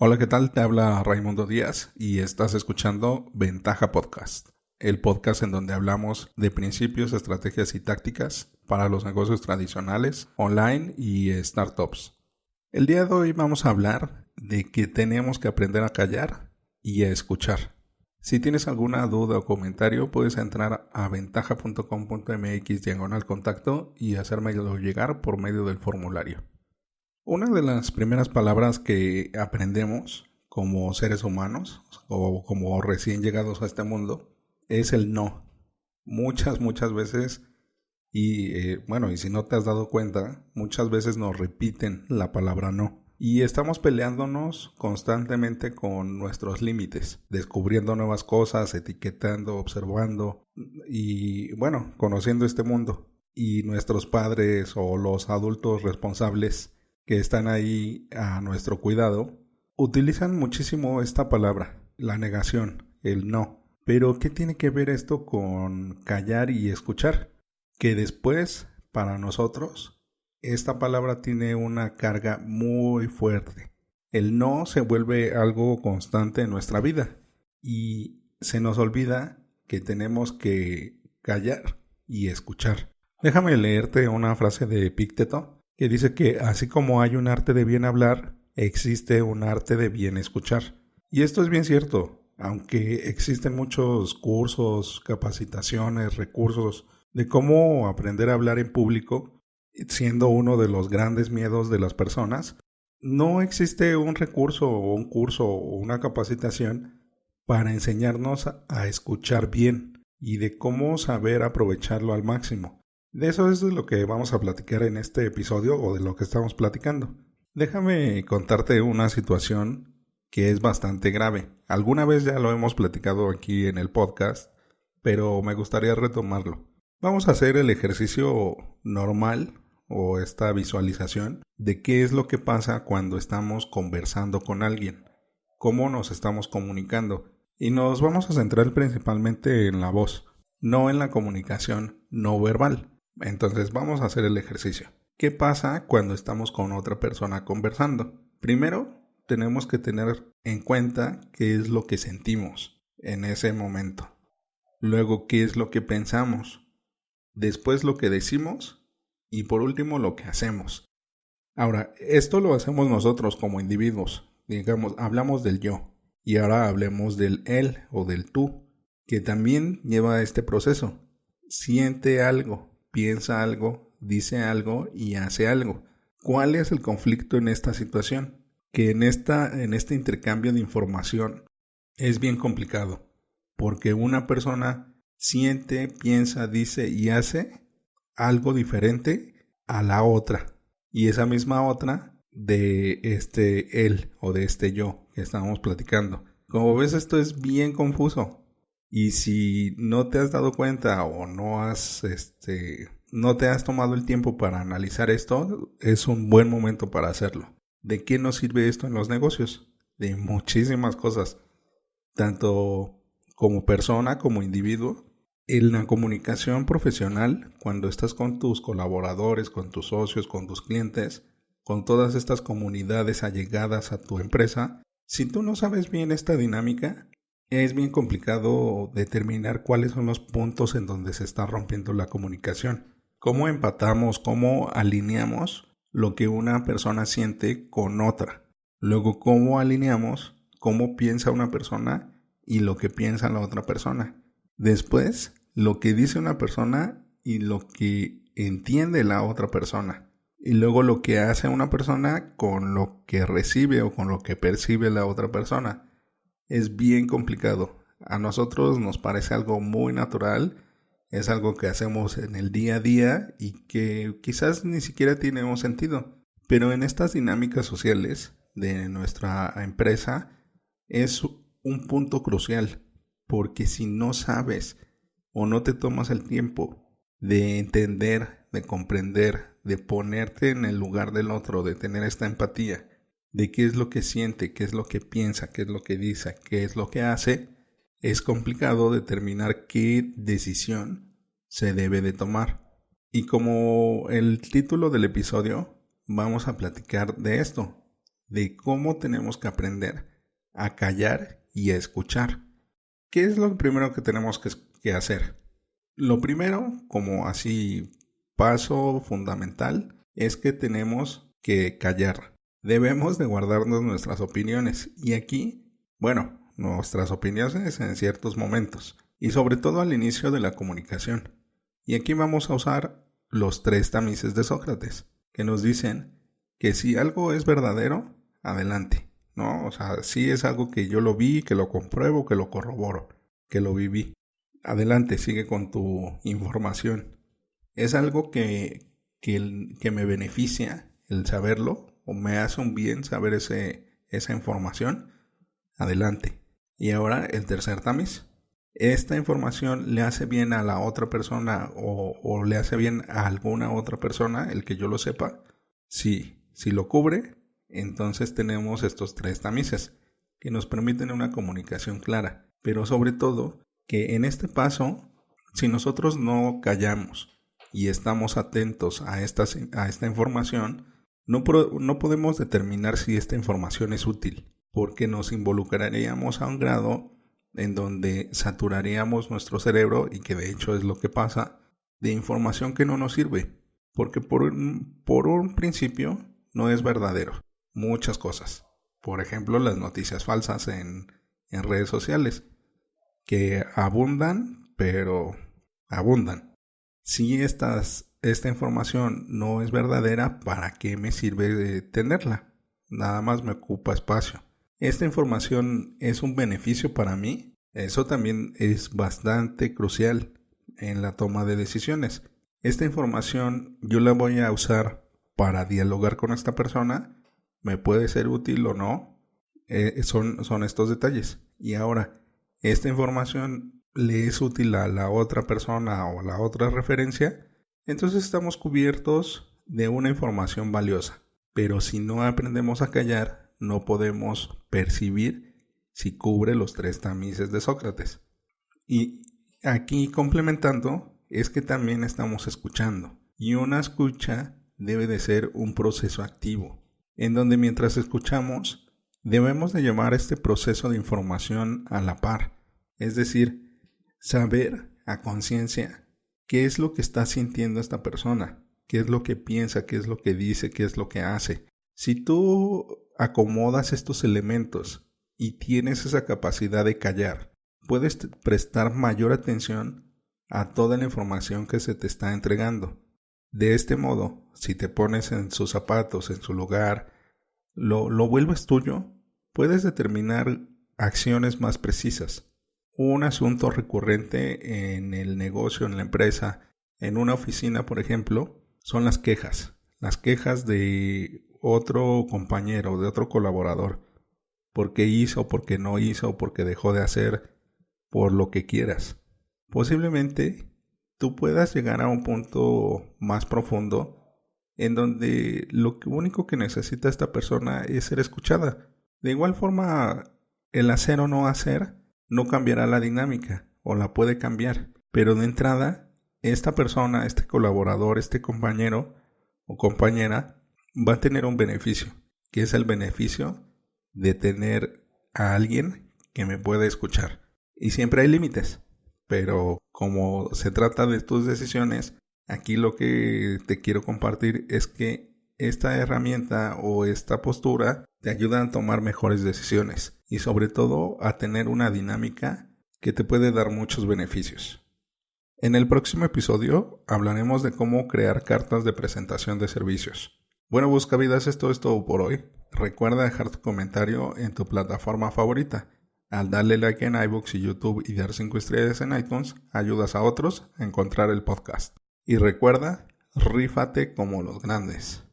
Hola, ¿qué tal? Te habla Raimundo Díaz y estás escuchando Ventaja Podcast, el podcast en donde hablamos de principios, estrategias y tácticas para los negocios tradicionales, online y startups. El día de hoy vamos a hablar de que tenemos que aprender a callar y a escuchar. Si tienes alguna duda o comentario, puedes entrar a ventaja.com.mx/contacto y hacérmelo llegar por medio del formulario. Una de las primeras palabras que aprendemos como seres humanos o como recién llegados a este mundo es el no. Muchas veces, y si no te has dado cuenta, muchas veces nos repiten la palabra no. Y estamos peleándonos constantemente con nuestros límites, descubriendo nuevas cosas, etiquetando, observando y conociendo este mundo. Y nuestros padres o los adultos responsables que están ahí a nuestro cuidado, utilizan muchísimo esta palabra, la negación, el no. Pero ¿qué tiene que ver esto con callar y escuchar? Que después, para nosotros, esta palabra tiene una carga muy fuerte. El no se vuelve algo constante en nuestra vida y se nos olvida que tenemos que callar y escuchar. Déjame leerte una frase de Epicteto que dice que así como hay un arte de bien hablar, existe un arte de bien escuchar. Y esto es bien cierto, aunque existen muchos cursos, capacitaciones, recursos de cómo aprender a hablar en público, siendo uno de los grandes miedos de las personas, no existe un recurso o un curso o una capacitación para enseñarnos a escuchar bien y de cómo saber aprovecharlo al máximo. De eso es de lo que vamos a platicar en este episodio o de lo que estamos platicando. Déjame contarte una situación que es bastante grave. Alguna vez ya lo hemos platicado aquí en el podcast, pero me gustaría retomarlo. Vamos a hacer el ejercicio normal o esta visualización de qué es lo que pasa cuando estamos conversando con alguien, cómo nos estamos comunicando. Y nos vamos a centrar principalmente en la voz, no en la comunicación no verbal. Entonces vamos a hacer el ejercicio. ¿Qué pasa cuando estamos con otra persona conversando? Primero, tenemos que tener en cuenta qué es lo que sentimos en ese momento. Luego, qué es lo que pensamos. Después, lo que decimos. Y por último, lo que hacemos. Ahora, esto lo hacemos nosotros como individuos. Digamos, hablamos del yo. Y ahora hablemos del él o del tú, que también lleva este proceso. Siente algo, piensa algo, dice algo y hace algo. ¿Cuál es el conflicto en esta situación? Que en este intercambio de información es bien complicado, porque una persona siente, piensa, dice y hace algo diferente a la otra. Y esa misma otra de este él o de este yo que estábamos platicando. Como ves, esto es bien confuso. Y si no te has dado cuenta o no te has tomado el tiempo para analizar esto, es un buen momento para hacerlo. ¿De qué nos sirve esto en los negocios? De muchísimas cosas. Tanto como persona, como individuo. En la comunicación profesional, cuando estás con tus colaboradores, con tus socios, con tus clientes, con todas estas comunidades allegadas a tu empresa, si tú no sabes bien esta dinámica, es bien complicado determinar cuáles son los puntos en donde se está rompiendo la comunicación. Cómo empatamos, cómo alineamos lo que una persona siente con otra. Luego, cómo alineamos cómo piensa una persona y lo que piensa la otra persona. Después, lo que dice una persona y lo que entiende la otra persona. Y luego lo que hace una persona con lo que recibe o con lo que percibe la otra persona. Es bien complicado. A nosotros nos parece algo muy natural, es algo que hacemos en el día a día y que quizás ni siquiera tiene un sentido. Pero en estas dinámicas sociales de nuestra empresa es un punto crucial, porque si no sabes o no te tomas el tiempo de entender, de comprender, de ponerte en el lugar del otro, de tener esta empatía, de qué es lo que siente, qué es lo que piensa, qué es lo que dice, qué es lo que hace, es complicado determinar qué decisión se debe de tomar. Y como el título del episodio, vamos a platicar de esto, de cómo tenemos que aprender a callar y a escuchar. ¿Qué es lo primero que tenemos que hacer? Lo primero, como así paso fundamental, es que tenemos que callar. Debemos de guardarnos nuestras opiniones. Y aquí, nuestras opiniones en ciertos momentos. Y sobre todo al inicio de la comunicación. Y aquí vamos a usar los 3 tamices de Sócrates, que nos dicen que si algo es verdadero, adelante, ¿no? O sea, si es algo que yo lo vi, que lo compruebo, que lo corroboro, que lo viví. Adelante, sigue con tu información. Es algo que me beneficia el saberlo, o me hace un bien saber esa información. Adelante. Y ahora el tercer tamiz. Esta información le hace bien a la otra persona o le hace bien a alguna otra persona, el que yo lo sepa. Si lo cubre, entonces tenemos estos 3 tamices que nos permiten una comunicación clara. Pero sobre todo, que en este paso, si nosotros no callamos y estamos atentos a esta información, no podemos determinar si esta información es útil, porque nos involucraríamos a un grado en donde saturaríamos nuestro cerebro, y que de hecho es lo que pasa, de información que no nos sirve, porque por un principio no es verdadero. Muchas cosas. Por ejemplo, las noticias falsas en redes sociales, que abundan, pero abundan. Si esta información no es verdadera, ¿para qué me sirve de tenerla? Nada más me ocupa espacio. ¿Esta información es un beneficio para mí? Eso también es bastante crucial en la toma de decisiones. Esta información yo la voy a usar para dialogar con esta persona. ¿Me puede ser útil o no? Son estos detalles. Y ahora, ¿esta información le es útil a la otra persona o a la otra referencia? Entonces estamos cubiertos de una información valiosa. Pero si no aprendemos a callar, no podemos percibir si cubre los 3 tamices de Sócrates. Y aquí complementando, es que también estamos escuchando. Y una escucha debe de ser un proceso activo, en donde mientras escuchamos, debemos de llevar este proceso de información a la par. Es decir, saber a conciencia qué es lo que está sintiendo esta persona, qué es lo que piensa, qué es lo que dice, qué es lo que hace. Si tú acomodas estos elementos y tienes esa capacidad de callar, puedes prestar mayor atención a toda la información que se te está entregando. De este modo, si te pones en sus zapatos, en su lugar, lo vuelves tuyo, puedes determinar acciones más precisas. Un asunto recurrente en el negocio, en la empresa, en una oficina, por ejemplo, son las quejas. Las quejas de otro compañero, de otro colaborador. ¿Por qué hizo, por qué no hizo, por qué dejó de hacer, por lo que quieras? Posiblemente tú puedas llegar a un punto más profundo en donde lo único que necesita esta persona es ser escuchada. De igual forma, el hacer o no hacer no cambiará la dinámica, o la puede cambiar. Pero de entrada, esta persona, este colaborador, este compañero o compañera va a tener un beneficio, que es el beneficio de tener a alguien que me pueda escuchar. Y siempre hay límites, pero como se trata de tus decisiones, aquí lo que te quiero compartir es que esta herramienta o esta postura te ayuda a tomar mejores decisiones y sobre todo a tener una dinámica que te puede dar muchos beneficios. En el próximo episodio hablaremos de cómo crear cartas de presentación de servicios. Bueno, Buscavidas, esto es todo por hoy. Recuerda dejar tu comentario en tu plataforma favorita. Al darle like en iVoox y YouTube y dar 5 estrellas en iTunes, ayudas a otros a encontrar el podcast. Y recuerda, rífate como los grandes.